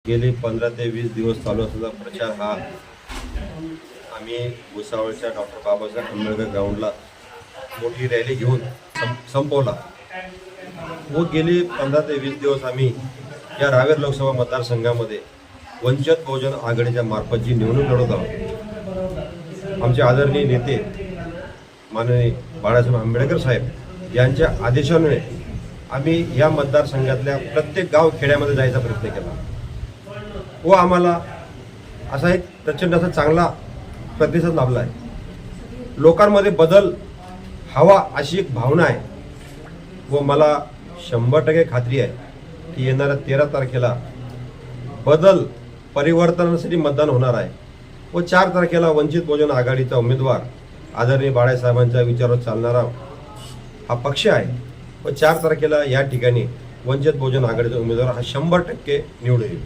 गेले 15 ते 20 दिवस चालू असलेला प्रचार हा आम्ही भुसावळच्या डॉक्टर बाबासाहेब आंबेडकर ग्राउंडला मोठी रॅली घेऊन संपवला व गेले 15 ते 20 दिवस आम्ही या रावेर लोकसभा मतदारसंघामध्ये वंचित बहुजन आघाडीच्या मार्फत जी निवडणूक लढवत आहोत. आमचे आदरणीय नेते माननीय बाळासाहेब आंबेडकर साहेब यांच्या आदेशाने आम्ही या मतदारसंघातल्या प्रत्येक गाव खेड्यामध्ये जायचा प्रयत्न केला व आम्हाला असा एक प्रचंड असा चांगला प्रतिसाद लाभला आहे. लोकांमध्ये बदल हवा अशी एक भावना आहे व मला 100% खात्री आहे की येणाऱ्या 13 तारखेला बदल परिवर्तनासाठी मतदान होणार आहे व 4 तारखेला वंचित बहुजन आघाडीचा उमेदवार आदरणीय बाळासाहेबांच्या विचारावर चालणारा हा पक्ष आहे व 4 तारखेला या ठिकाणी वंचित बहुजन आघाडीचा उमेदवार हा 100% निवडून येईल.